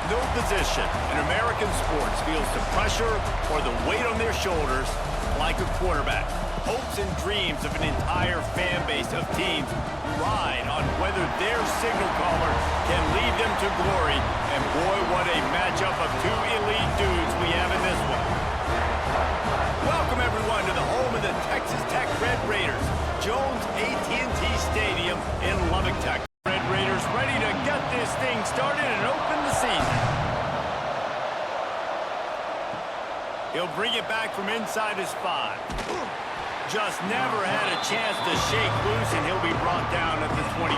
No position in American sports feels the pressure or the weight on their shoulders like a quarterback. Hopes and dreams of an entire fan base of teams ride on whether their signal caller can lead them to glory. And boy, what a matchup of two elite dudes we have in this one. Welcome, everyone, to the home of the Texas Tech Red Raiders, Jones AT&T Stadium in Lubbock, Texas. Red Raiders ready to get this thing started and open the season. He'll bring it back from inside his 5. Just never had a chance to shake loose, and he'll be brought down at the 24.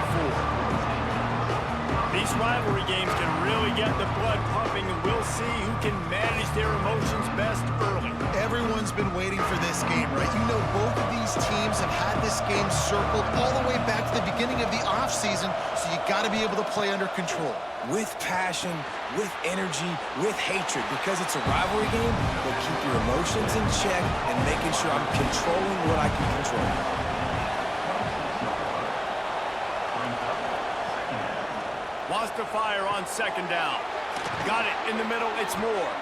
These rivalry games can really get the blood pumping, and we'll see who can manage their emotions best early. Everyone's been waiting for this game, right? You know, both of these teams have had this game circled all the way back to the beginning of the offseason, so you got to be able to play under control. With passion, with energy, with hatred, because it's a rivalry game, but keep your emotions in check and making sure I'm controlling what I can control. Wants to fire on second down. Got it in the middle, it's Moore.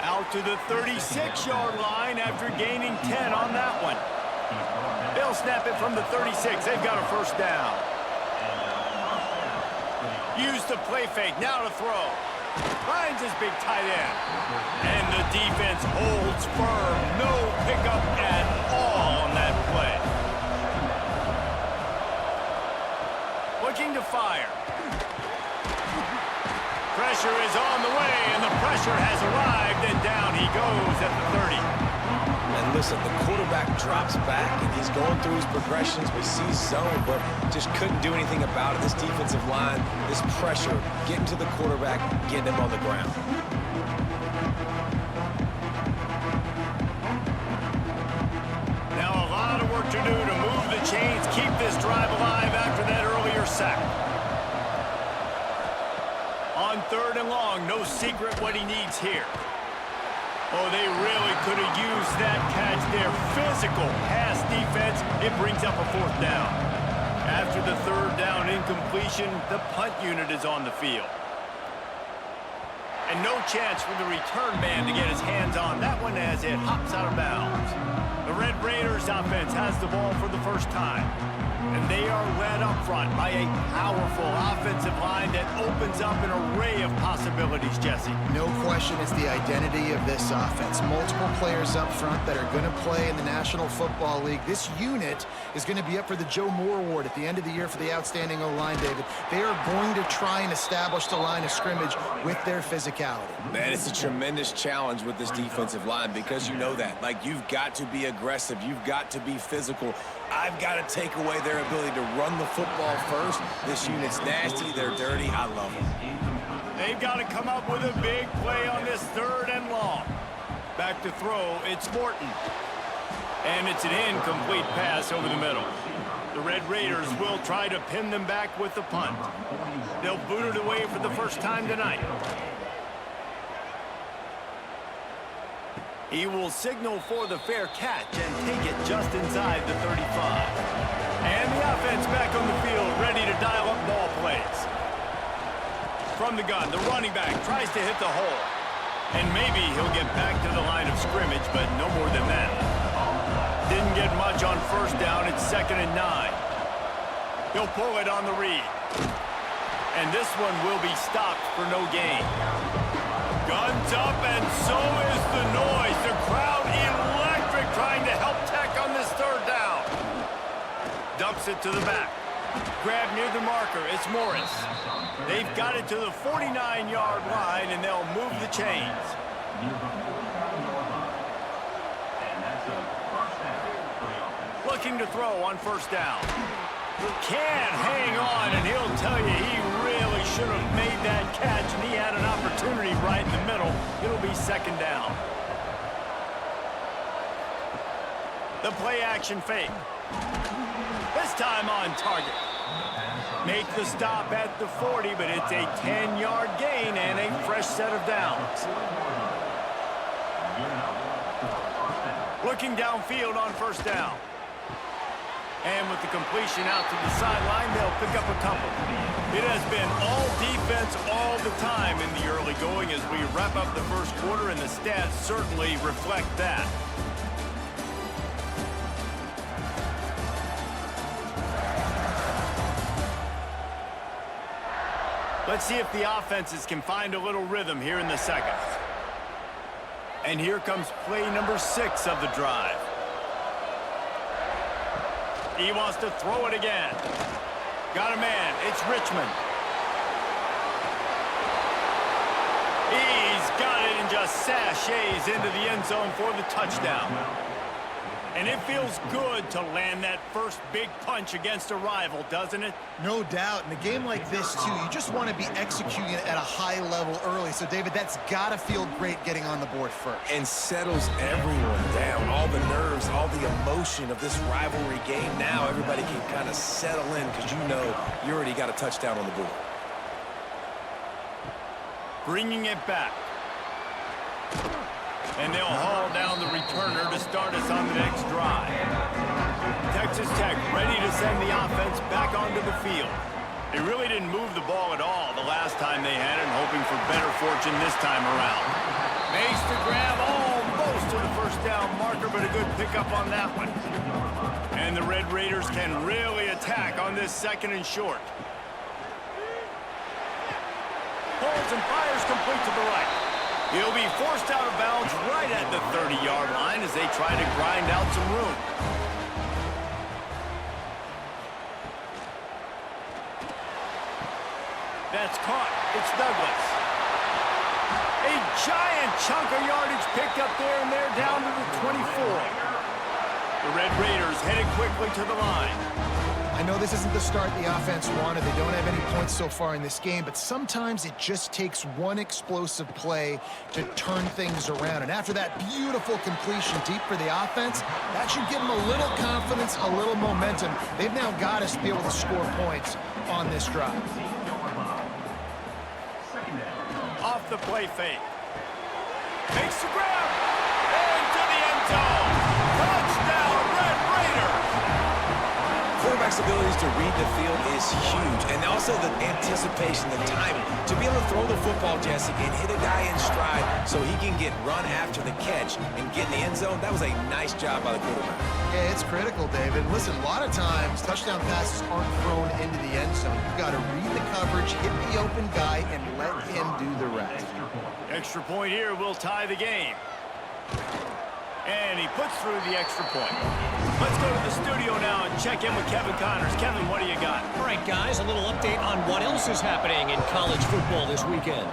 Out to the 36-yard line after gaining 10 on that one. They'll snap it from the 36. They've got a first down. Use the play fake, now to throw. Finds his big tight end. And the defense holds firm. No pickup at all on that play. Looking to fire. Pressure is on the way, and the pressure has arrived, and down he goes at the 30. And listen, the quarterback drops back, and he's going through his progressions. We see zone, but just couldn't do anything about it. This defensive line, this pressure, getting to the quarterback, getting him on the ground. Now a lot of work to do to move the chains, keep this drive alive after that earlier sack. On 3rd and long, no secret what he needs here. Oh, they really could have used that catch there. Physical pass defense. It brings up a 4th down. After the 3rd down incompletion, the punt unit is on the field. And no chance for the return man to get his hands on that one as it hops out of bounds. The Red Raiders offense has the ball for the first time. And they are led up front by a powerful offensive line that opens up an array of possibilities, Jesse. No question it's the identity of this offense. Multiple players up front that are going to play in the National Football League. This unit is going to be up for the Joe Moore Award at the end of the year for the outstanding O-line, David. They are going to try and establish the line of scrimmage with their physicality. Man, it's a tremendous challenge with this defensive line because you know that. Like, you've got to be aggressive. You've got to be physical. I've got to take away their ability to run the football first. This unit's nasty. They're dirty. I love them. They've got to come up with a big play on this 3rd and long. Back to throw, it's Morton. And it's an incomplete pass over the middle. The Red Raiders will try to pin them back with the punt. They'll boot it away for the first time tonight. He will signal for the fair catch and take it just inside the 35. And the offense back on the field, ready to dial up ball plays. From the gun, the running back tries to hit the hole. And maybe he'll get back to the line of scrimmage, but no more than that. Didn't get much on 1st down. It's 2nd and 9. He'll pull it on the read. And this one will be stopped for no gain. Guns up, and so is the noise. The crowd electric, trying to help Tech on this 3rd down. Dumps it to the back. Grab near the marker. It's Morris. They've got it to the 49-yard line, and they'll move the chains. Looking to throw on 1st down. Can't hang on, and he'll tell you he really should have made that catch, and he had an opportunity right in the middle. It'll be 2nd down. The play action fake. This time on target. Make the stop at the 40, but it's a 10-yard gain and a fresh set of downs. Looking downfield on 1st down. And with the completion out to the sideline, they'll pick up a couple. It has been all defense all the time in the early going as we wrap up the first quarter, and the stats certainly reflect that. Let's see if the offenses can find a little rhythm here in the second. And here comes play number 6 of the drive. He wants to throw it again. Got a man. It's Richmond. He's got it and just sashays into the end zone for the touchdown. And it feels good to land that first big punch against a rival, doesn't it? No doubt. In a game like this, too, you just want to be executing it at a high level early. So, David, that's got to feel great getting on the board first. And settles everyone down. All the nerves, all the emotion of this rivalry game. Now everybody can kind of settle in because you know you already got a touchdown on the board. Bringing it back. And they'll haul down the returner to start us on the next drive. Texas Tech ready to send the offense back onto the field. They really didn't move the ball at all the last time they had it, hoping for better fortune this time around. Makes the grab almost to the first down marker, but a good pickup on that one. And the Red Raiders can really attack on this second and short. Holds and fires complete to the right. He'll be forced out of bounds right at the 30-yard line as they try to grind out some room. That's caught. It's Douglas. A giant chunk of yardage picked up there, and they're down to the 24. The Red Raiders headed quickly to the line. I know this isn't the start the offense wanted. They don't have any points so far in this game, but sometimes it just takes one explosive play to turn things around. And after that beautiful completion deep for the offense, that should give them a little confidence, a little momentum. They've now got us to be able to score points on this drive. Off the play fake. Makes the grab. Into the end zone. Touchdown, Red Raiders. Quarterback's abilities to read the field is huge, and also the anticipation, the timing. To be able to throw the football, Jesse, and hit a guy in stride so he can get run after the catch and get in the end zone, that was a nice job by the quarterback. Yeah, it's critical, David. Listen, a lot of times touchdown passes aren't thrown into the end zone. You've got to read the coverage, hit the open guy, and let him do the rest. Extra point here will tie the game. And he puts through the extra point. Let's go to the studio now and check in with Kevin Connors. Kevin, what do you got? All right, guys, a little update on what else is happening in college football this weekend.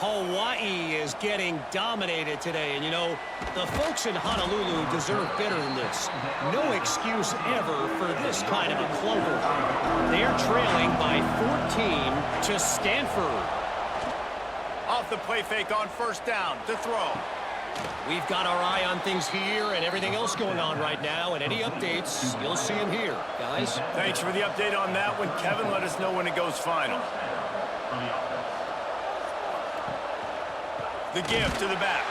Hawaii is getting dominated today, and you know, the folks in Honolulu deserve better than this. No excuse ever for this kind of a clunker. They're trailing by 14 to Stanford. Off the play fake on first down to throw. We've got our eye on things here and everything else going on right now, and any updates, you'll see them here, guys. Thanks for the update on that one, Kevin. Let us know when it goes final. The give to the back.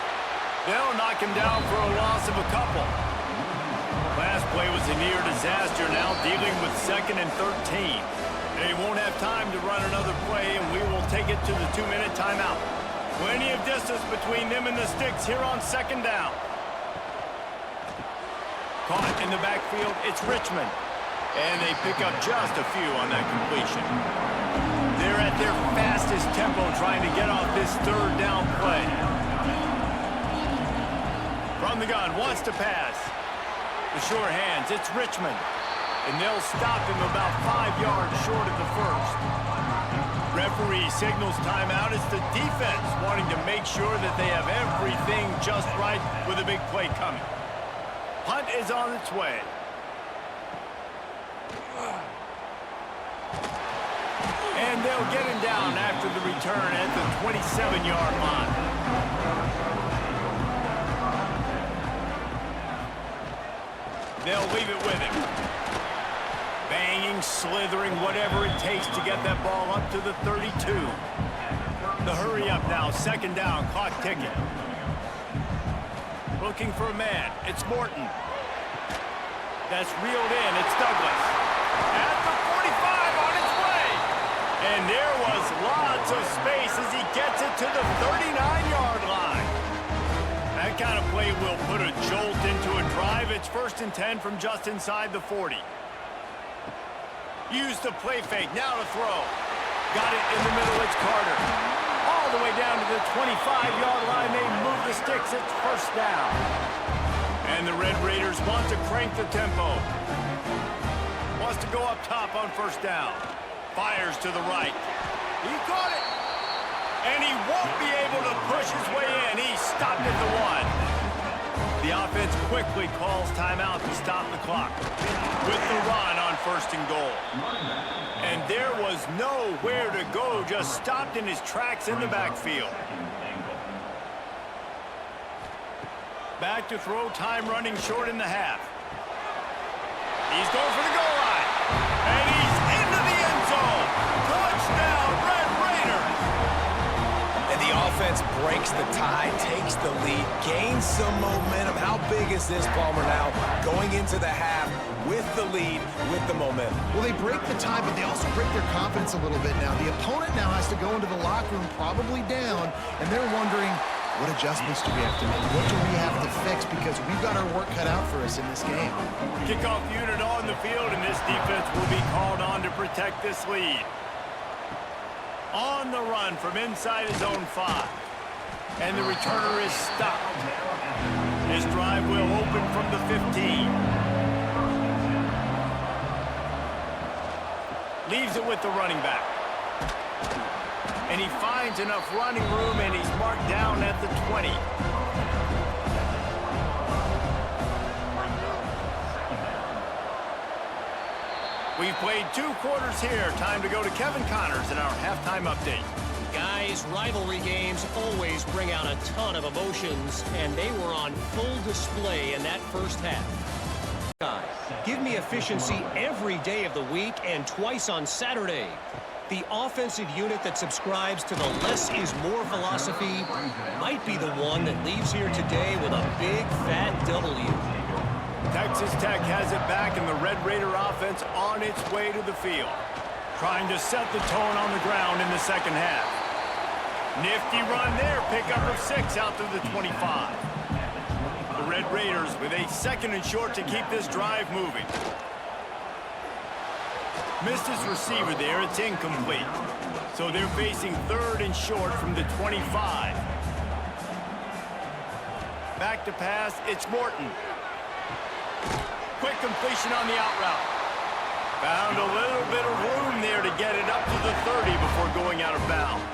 They'll knock him down for a loss of a couple. Last play was a near disaster, now dealing with 2nd and 13. They won't have time to run another play, and we will take it to the 2-minute timeout. Plenty of distance between them and the sticks here on 2nd down. Caught in the backfield, it's Richmond. And they pick up just a few on that completion. They're at their fastest tempo trying to get off this 3rd down play. From the gun, wants to pass. The sure hands, it's Richmond. And they'll stop him about 5 yards short of the first. Referee signals timeout. It's the defense wanting to make sure that they have everything just right with a big play coming. Punt is on its way. And they'll get him down after the return at the 27-yard line. They'll leave it with him. Banging, slithering, whatever it takes to get that ball up to the 32. The hurry up now, 2nd down, clock ticking. Looking for a man, it's Morton. That's reeled in. It's Douglas. At the 45 on its way. And there was lots of space as he gets it to the 39-yard line. That kind of play will put a jolt into a drive. It's 1st and 10 from just inside the 40. Use the play fake. Now to throw. Got it in the middle. It's Carter. All the way down to the 25-yard line. They move the sticks. It's 1st down. And the Red Raiders want to crank the tempo. Wants to go up top on 1st down. Fires to the right. He caught it. And he won't be able to push his way in. He stopped at the 1. The offense quickly calls timeout to stop the clock. With the run on 1st and goal. And there was nowhere to go. Just stopped in his tracks in the backfield. Back to throw. Time running short in the half. He's going for the goal line. And he's into the end zone. Touchdown, Red Raiders. And the offense breaks the tie, takes the lead, gains some momentum. How big is this, Palmer, now? Going into the half with the lead, with the momentum. Well, they break the tie, but they also break their confidence a little bit now. The opponent now has to go into the locker room probably down, and they're wondering, what adjustments do we have to make? What do we have to fix? Because we've got our work cut out for us in this game. Kickoff unit on the field, and this defense will be called on to protect this lead. On the run from inside his own 5. And the returner is stopped. His drive will open from the 15. Leaves it with the running back. And he finds enough running room, and he's marked down at the 20. We've played 2 quarters here. Time to go to Kevin Connors in our halftime update. Guys, rivalry games always bring out a ton of emotions, and they were on full display in that 1st half. Give me efficiency every day of the week and twice on Saturday. The offensive unit that subscribes to the less is more philosophy might be the one that leaves here today with a big fat W. Texas Tech has it back, and the Red Raider offense on its way to the field. Trying to set the tone on the ground in the 2nd half. Nifty run there, pickup of 6 out to the 25. The Red Raiders with a 2nd and short to keep this drive moving. Missed his receiver there. It's incomplete. So they're facing 3rd and short from the 25. Back to pass. It's Morton. Quick completion on the out route. Found a little bit of room there to get it up to the 30 before going out of bounds.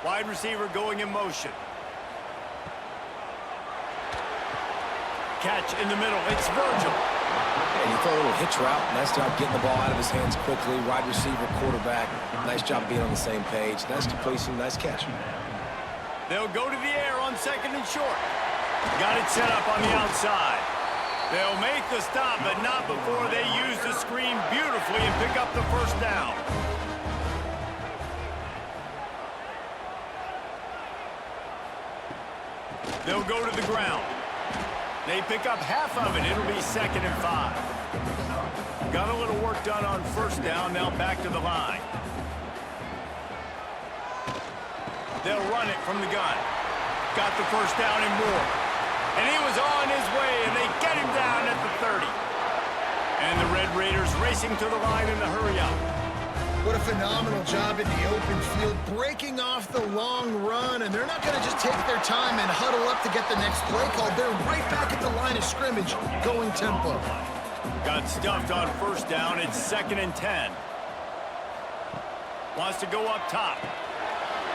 Wide receiver going in motion. Catch in the middle. It's Virgil. And you throw a little hitch route. Nice job getting the ball out of his hands quickly. Wide receiver, quarterback. Nice job being on the same page. Nice completion, nice catch. They'll go to the air on 2nd and short. Got it set up on the outside. They'll make the stop, but not before they use the screen beautifully and pick up the 1st down. They'll go to the ground. They pick up half of it. It'll be 2nd and 5. Got a little work done on 1st down. Now back to the line. They'll run it from the gun. Got the 1st down and more. And he was on his way, and they get him down at the 30. And the Red Raiders racing to the line in the hurry-up. What a phenomenal job in the open field, breaking off the long run, and they're not going to just take their time and huddle up to get the next play called. They're right back at the line of scrimmage, going tempo. Got stuffed on 1st down. It's 2nd and 10. Wants to go up top.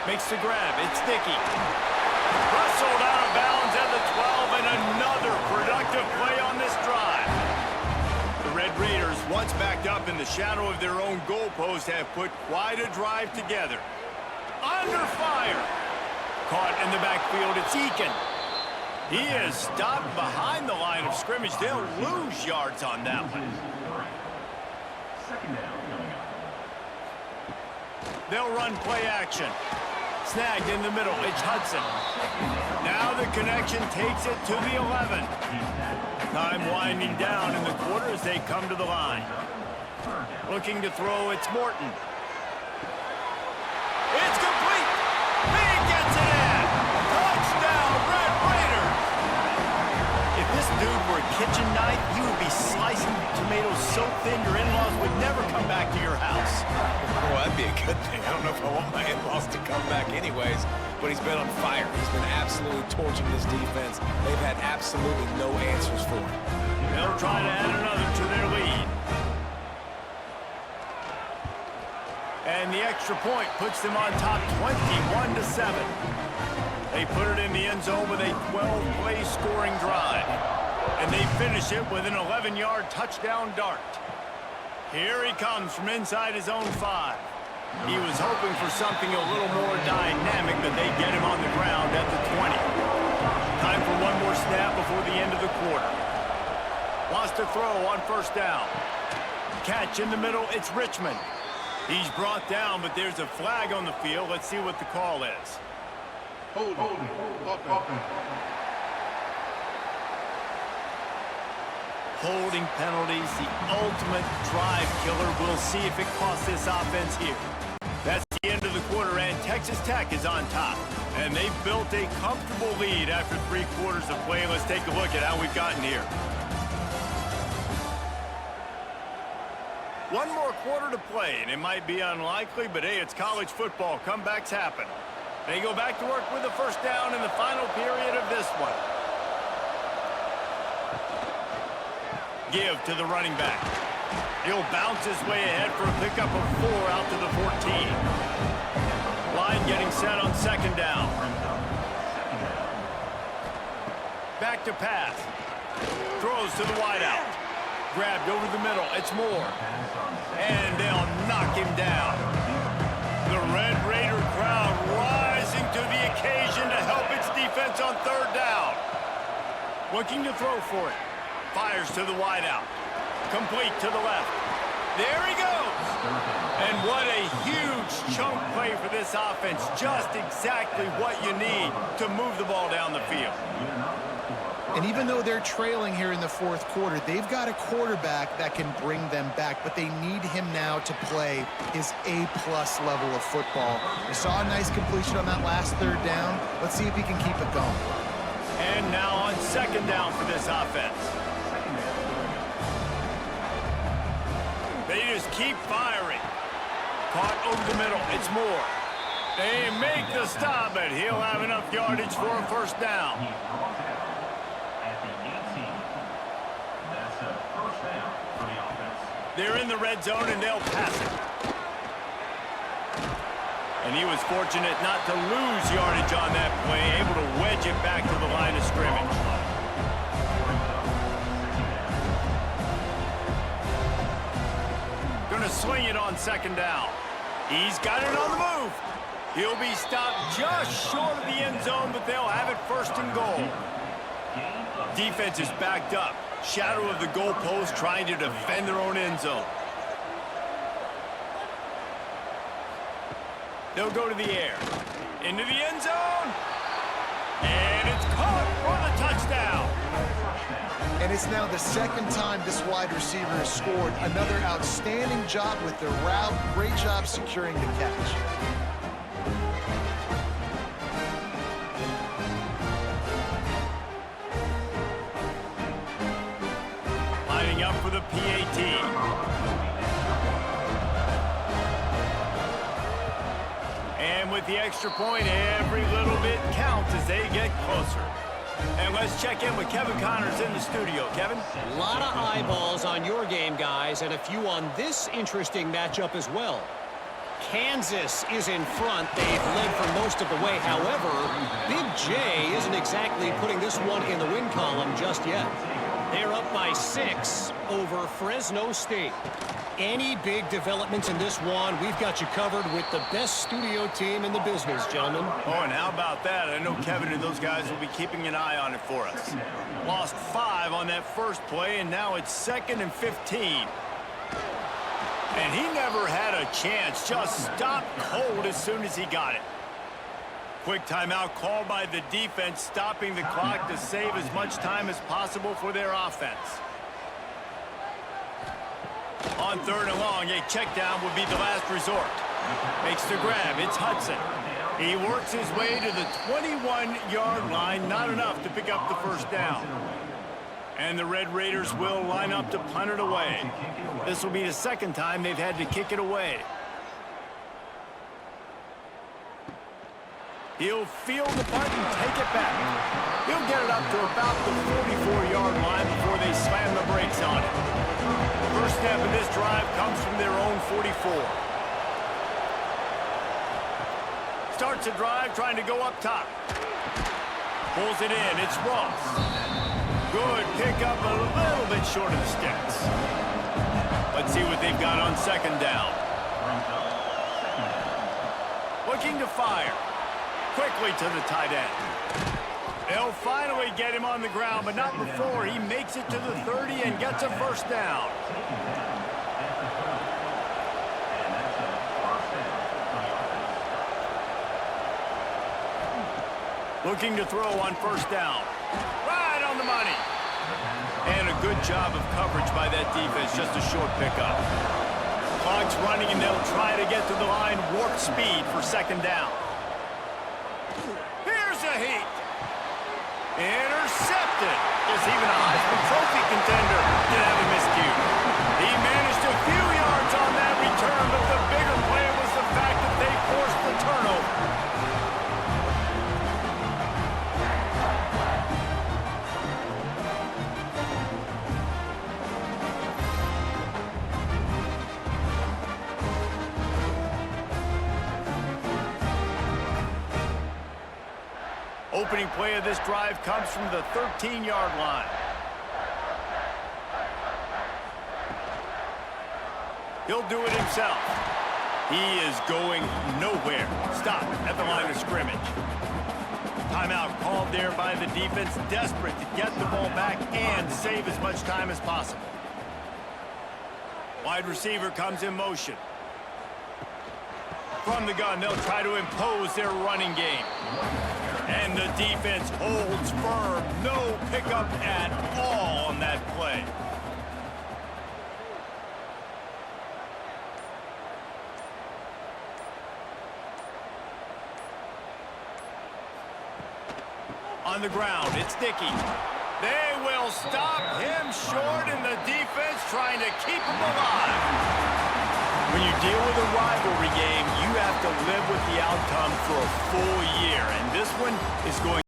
Makes the grab. It's Dickey. Wrestled out of bounds at the 12, and another productive play on this drive. The Red Raiders, once backed up in the shadow of their own goalpost, have put quite a drive together. Under fire. Caught in the backfield. It's Eakin. He is stopped behind the line of scrimmage. They'll lose yards on that one. They'll run play action. Snagged in the middle. It's Hudson. Now the connection takes it to the 11. Time winding down in the quarter as they come to the line. Looking to throw, it's Morton. It's complete. He gets it in. Touchdown, Red Raiders. If this dude were a kitchen knife, he would be slicing tomatoes so thin your in-laws would never come back to your house. Well, that'd be a good thing. I don't know if I want my in-laws to come back anyways, but he's been on fire. He's been absolutely torching this defense. They've had absolutely no answers for him. They'll try to add another to their lead. And the extra point puts them on top 21-7. They put it in the end zone with a 12-play scoring drive. And they finish it with an 11-yard touchdown dart. Here he comes from inside his own 5. He was hoping for something a little more dynamic, but they get him on the ground at the 20. Time for one more snap before the end of the quarter. Lost a throw on first down. Catch in the middle, it's Richmond. He's brought down, but there's a flag on the field. Let's see what the call is. Holding penalties, the ultimate drive killer. We'll see if it costs this offense here. That's the end of the quarter, and Texas Tech is on top. And they've built a comfortable lead after 3 quarters of play. Let's take a look at how we've gotten here. One more quarter to play, and it might be unlikely, but hey, it's college football. Comebacks happen. They go back to work with a first down in the final period of this one. Give to the running back. He'll bounce his way ahead for a pickup of 4 out to the 14. Line getting set on second down. Back to pass. Throws to the wideout. Grabbed over the middle. It's Moore. And they'll knock him down. The Red Raider crowd rising to the occasion to help its defense on third down. Looking to throw for it. Fires to the wideout. Complete to the left. There he goes. And what a huge chunk play for this offense. Just exactly what you need to move the ball down the field. And even though they're trailing here in the fourth quarter, they've got a quarterback that can bring them back, but they need him now to play his A-plus level of football. We saw a nice completion on that last third down. Let's see if he can keep it going. And now on second down for this offense. They just keep firing. Caught over the middle. It's Moore. They make the stop, but he'll have enough yardage for a first down. They're in the red zone, and they'll pass it. And he was fortunate not to lose yardage on that play, able to wedge it back to the line of scrimmage. Gonna swing it on second down. He's got it on the move. He'll be stopped just short of the end zone, but they'll have it first and goal. Defense is backed up. Shadow of the goalpost, trying to defend their own end zone. They'll go to the air. Into the end zone. And it's caught for the touchdown. And it's now the second time this wide receiver has scored. Another outstanding job with the route. Great job securing the catch. Lining up for the PAT. And with the extra point, every little bit counts as they get closer. And let's check in with Kevin Connors in the studio. Kevin? A lot of eyeballs on your game, guys, and a few on this interesting matchup as well. Kansas is in front. They've led for most of the way. However, Big J isn't exactly putting this one in the win column just yet. They're up by 6 over Fresno State. Any big developments in this one, we've got you covered with the best studio team in the business, gentlemen. Oh, and how about that? I know Kevin and those guys will be keeping an eye on it for us. Lost 5 on that first play, and now it's 2nd and 15. And he never had a chance. Just stopped cold as soon as he got it. Quick timeout called by the defense, stopping the clock to save as much time as possible for their offense. On 3rd and long, a check down would be the last resort. Makes the grab. It's Hudson. He works his way to the 21-yard line. Not enough to pick up the first down. And the Red Raiders will line up to punt it away. This will be the second time they've had to kick it away. He'll field the punt and take it back. He'll get it up to about the 44-yard line before they slam the brakes on it. The first step of this drive comes from their own 44. Starts a drive trying to go up top. Pulls it in. It's Ross. Good pickup, a little bit short of the sticks. Let's see what they've got on 2nd down. Looking to fire. Quickly to the tight end. They'll finally get him on the ground, but not before he makes it to the 30 and gets a first down. Looking to throw on 1st down. Right on the money. And a good job of coverage by that defense, just a short pickup. Clock's running, and they'll try to get to the line warp speed for 2nd down. Here's a heat. Intercepted. Just even a Heisman Trophy contender didn't have a miscue. He managed a few yards on that return, but the bigger play was the fact that they forced the turnover. Opening play of this drive comes from the 13-yard line. He'll do it himself. He is going nowhere. Stop at the line of scrimmage. Timeout called there by the defense, desperate to get the ball back and save as much time as possible. Wide receiver comes in motion. From the gun, they'll try to impose their running game. And the defense holds firm. No pickup at all on that play. On the ground, it's Dickey. They will stop him short, and the defense trying to keep him alive. When you deal with a rivalry game, you have to live with the outcome for a full year, and this one is going